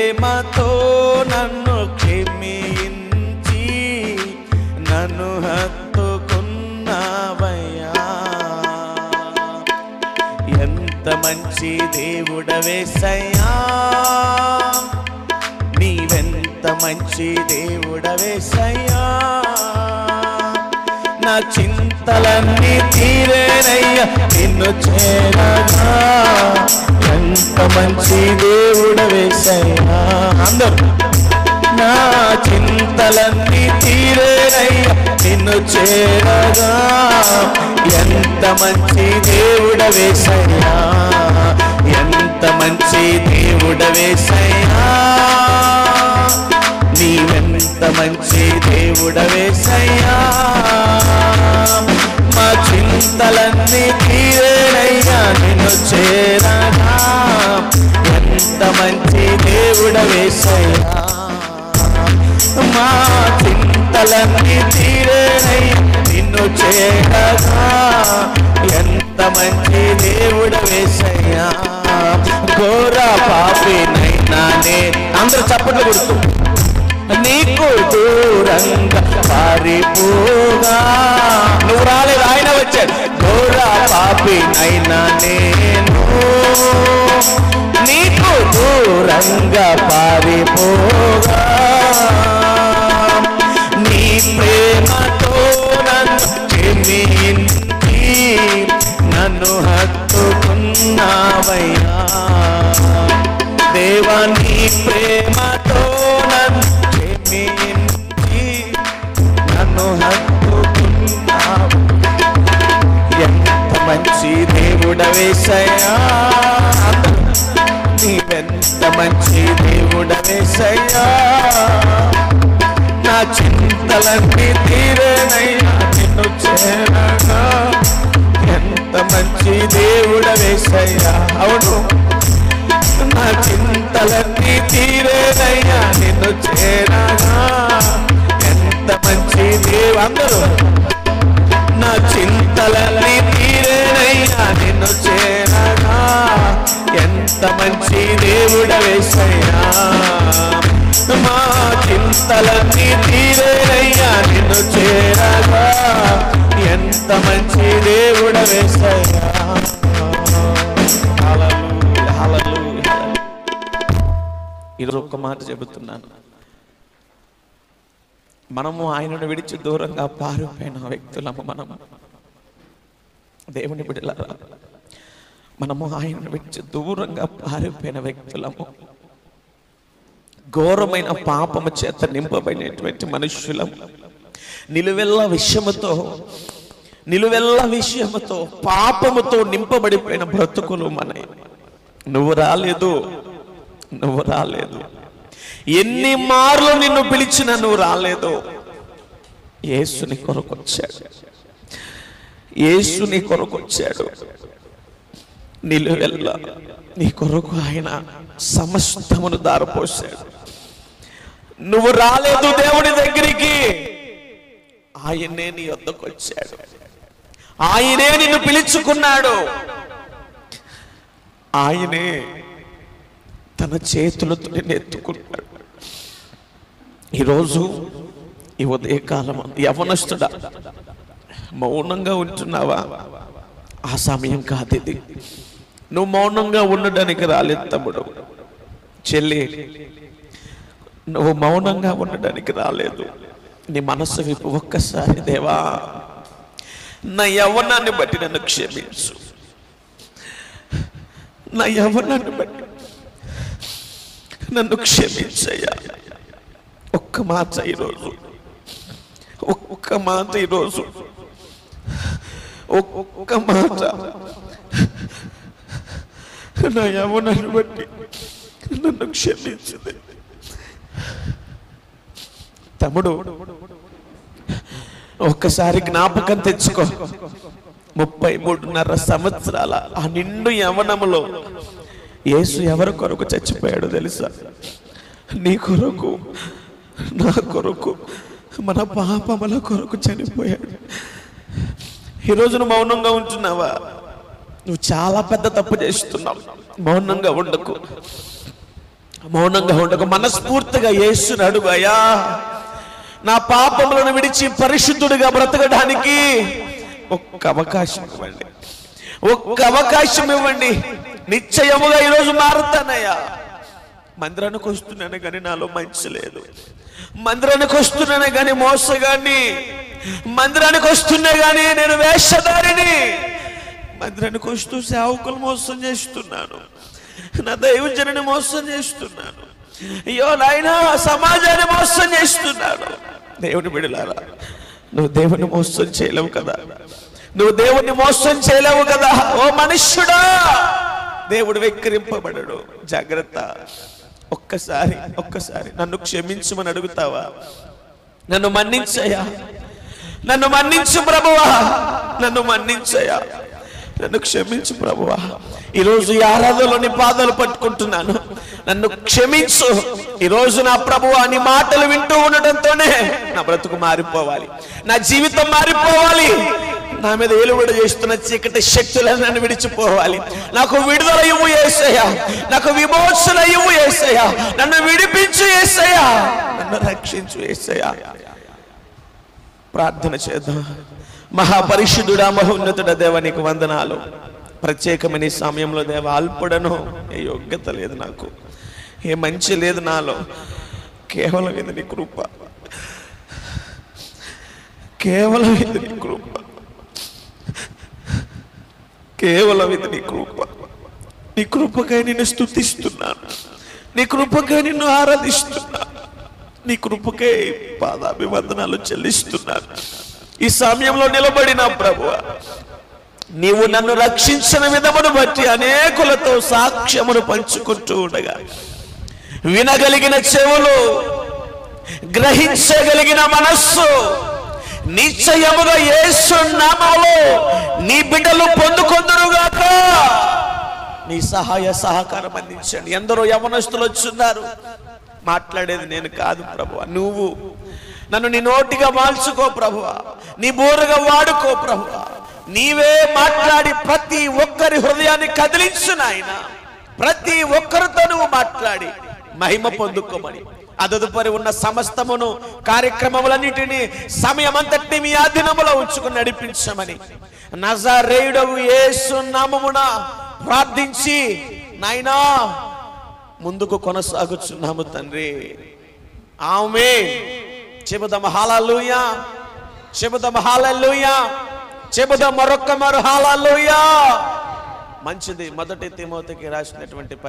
ప్రేమతో నన్ను క్షమించి నన్ను హత్తుకున్నావయ్యా. ఎంత మంచి దేవుడవేసయ్యా, నీవెంత మంచి దేవుడవేసయ్యా. నా చింతలన్నీ తీరేనయ్యా నిన్ను చేరగా. ఎంత మంచి దేవుడవేసయ్యా. అందరూ నా చింతలన్నీ తీరేనయ్యా నిన్ను చేరగా. ఎంత మంచి దేవుడవేసయ్యా, ఎంత మంచి దేవుడవేసయ్యా. నీవెంత మంచి దేవుడవేసయ్యా. మా చింతలన్నీ తీరేనయ్యా నిన్ను చేరగా. ఎంత మంచి దేవుడవేసయ్యా. మా చింతలన్నీ తీరేనయ్యా నిన్ను చేరగా. ఎంత మంచి దేవుడవేసయ్యా. ఘోర పాపినైనా అందరూ చప్పట్లు కొడుతూ నీకు దూరంగా పారిపోగా. నువ్వు రాలేదు, ఆయన వచ్చాడు. ఘోర పాపినైనా నేను నీకు దూరంగా పారిపోగా. నీ ప్రేమతో నన్ను క్షమించి నన్ను హత్తుకున్నావయ్యా. దేవా నీ ప్రేమతో నన్ను క్షమించి నన్ను హత్తుకున్నావు. ఎంత మంచి దేవుడవేసయ్యా. నీవెంత మంచి దేవుడవేసయ్యా. నా చింతలన్నీ తీరేనయ్యా నిన్ను చేరగా. ఎంత మంచి దేవుడవేసయ్యా. అవును, నా చింతలన్నీ తీరేనయ్యా నిన్ను చేరగా. ఎంత మంచి దేవుడు. అందరూ నా చింతలన్నీ తీరేనయ్యా నిన్ను చేరగా. ఎంత మంచి దేవుడవేసయ్యా. మా చింతలన్నీ తీరేనయ్యా నిన్ను చేరగా. ఎంత మంచి దేవుడవేసయ్యా. హల్లెలూయా, హల్లెలూయా. ఈరోజు ఒక్క మాట చెబుతున్నాను. మనము ఆయనను విడిచి దూరంగా పారిపోయిన వ్యక్తులము. మనము దేవుని బిడ్డలారా, మనము ఆయనను విడిచి దూరంగా పారిపోయిన వ్యక్తులము. ఘోరమైన పాపము చేత నింపబడినటువంటి మనుష్యులము. నిలువెల్ల విషయముతో పాపముతో నింపబడిపోయిన బ్రతుకులు మనవి. నువ్వు రాలేదు. ఎన్ని మార్లు నిన్ను పిలిచినా నువ్వు రాలేదు. యేసుని కొరకొచ్చాడు. నిలువెల్ల నీ కొరకు ఆయన సమస్తమును దారపోశాడు. నువ్వు రాలేదు దేవుడి దగ్గరికి, ఆయనే నీ వద్దకు వచ్చాడు. ఆయనే నిన్ను పిలుచుకున్నాడు. ఆయనే తన చేతులతో నిన్ను ఎత్తుకున్నాడు. ఈరోజు ఈ ఉదయకాలం యవనస్తుడా, మౌనంగా ఉంటున్నావా? ఆ సమయం కాదు ఇది. నువ్వు మౌనంగా ఉండడానికి రాలేదు తమ్ముడు, చెల్లి. నువ్వు మౌనంగా ఉండడానికి రాలేదు. నీ మనసు విప్పు. ఒక్కసారి దేవా, నా యవ్వనాన్ని బట్టి నన్ను క్షమించు. నా యవ్వనాన్ని బట్టి నన్ను క్షమించయ్యా. ఒక్క మాట ఈరోజు, ఒక్క మాట ఈరోజు, ఒక్క మాట. నా యవ్వనాన్ని బట్టి నన్ను క్షమించింది. తమ్ముడు, ఒక్కసారి జ్ఞాపకం తెచ్చుకో. 33.5 సంవత్సరాల ఆ నిండు యవ్వనములో యేసు ఎవరి కొరకు చచ్చిపోయాడు తెలుసా? నీ కొరకు, నా కొరకు, మన పాపముల కొరకు చనిపోయాడు. ఈరోజు నువ్వు మౌనంగా ఉంటున్నావా? నువ్వు చాలా పెద్ద తప్పు చేస్తున్నావు. మౌనంగా ఉండకు. మౌనంగా ఉండక మనస్ఫూర్తిగా యేసుని అడుగు, అయ్యా నా పాపములను విడిచి పరిశుద్ధుడిగా బ్రతకడానికి ఒక్క అవకాశం ఇవ్వండి, ఒక్క అవకాశం ఇవ్వండి. నిశ్చయముగా ఈరోజు మారుతానయ్యా. మందిరానికి వస్తున్నానే కానీ నాలో మంచి లేదు, మందిరానికి వస్తున్నానే కానీ మోసగాన్ని, మందిరానికి వస్తున్నా కానీ నేను వేషధారిని, మందిరానికి వస్తూ సేవకులు మోసం చేస్తున్నాను, నా దైవజనుని మోసం చేస్తున్నాను, అయ్యో నాయనా సమాజాన్ని మోసం చేస్తున్నాను. దేవుని బిడ్డలారా, నువ్వు దేవుని మోసం చేయలేవు కదా, నువ్వు దేవుణ్ణి మోసం చేయలేవు కదా. ఓ మనుష్యుడా, దేవుడు వెక్కిరింపబడడు. జాగ్రత్త. ఒక్కసారి నన్ను క్షమించమని అడుగుతావా? నన్ను మన్నించయ్యా, నన్ను మన్నించు ప్రభువా, నన్ను మన్నించయ్యా, నన్ను క్షమించు ప్రభువా. ఈరోజు ఈ ఆరాధనలో నీ పాదాలు పట్టుకుంటున్నాను, నన్ను క్షమించు. ఈరోజు నా ప్రభువా నీ మాటలు వింటూ ఉండటంతోనే నా బ్రతుకు మారిపోవాలి, నా జీవితం మారిపోవాలి, నా మీద ఏలుబడి చేస్తున్న చీకటి శక్తులను నన్ను విడిచిపోవాలి. నాకు విడుదల ఇవ్వు యేసయ్యా, నాకు విమోచన ఇవ్వు యేసయ్యా, నన్ను విడిపించు యేసయ్యా, నన్ను రక్షించు యేసయ్యా. ప్రార్థన చేద్దాం. మహాపరిశుద్ధుడా, మహోన్నతుడ దేవా, నీకు వందనాలు. ప్రత్యేకమైన ఈ సమయంలో దేవా, అల్పుడను, ఏ యోగ్యత లేదు నాకు, ఏ మంచి లేదు నాలో, కేవలం ఇది నీ కృప, కేవలం ఇది నీ కృప, కేవలం ఇది నీ కృప. నీ కృపకై నిన్ను స్తుతిస్తున్నాను, నీ కృపకై నిన్ను ఆరాధిస్తున్నాను, నీ కృపకై పాదాభివందనాలు చెల్లిస్తున్నాను. ఈ సమయంలో నిలబడిన ప్రభువా, నీవు నన్ను రక్షించిన విధమును బట్టి అనేకులతో సాక్ష్యమును పంచుకుంటూ ఉండగా, వినగలిగిన చెవులు, గ్రహించగలిగిన మనస్సు నిశ్చయముగా యేసు నామములో నీ బిడ్డలు పొందుకొందురుగాక. నీ సహాయ సహకారం అందించండి. ఎందరో యవనస్తులు వచ్చున్నారు, మాట్లాడేది నేను కాదు ప్రభువా, నువ్వు నన్ను నీ నోటిగా మార్చుకో ప్రభువా, నీ బోరుగా వాడుకో ప్రభువా. నీవే మాట్లాడి ప్రతి ఒక్కరి హృదయాన్ని కదిలించు నాయన, ప్రతి ఒక్కరితో నువ్వు మాట్లాడి మహిమ పొందుకోమని, అదదుపరి ఉన్న సమస్తమును కార్యక్రమములన్నిటినీ సమయమంతటిని మీ ఆధీనములో ఉంచుకుని నడిపించమని నజరేయుడగు యేసు నామమున ప్రార్థించి నాయనా ముందుకు కొనసాగుచున్నాము తండ్రి. ఆమేన్. చెబుదాం హల్లెలూయా, చెబుదాం హల్లెలూయా, చెబుదాం మరొక్క హల్లెలూయా. మంచిది. మొదటి తిమోతికి రాసినటువంటి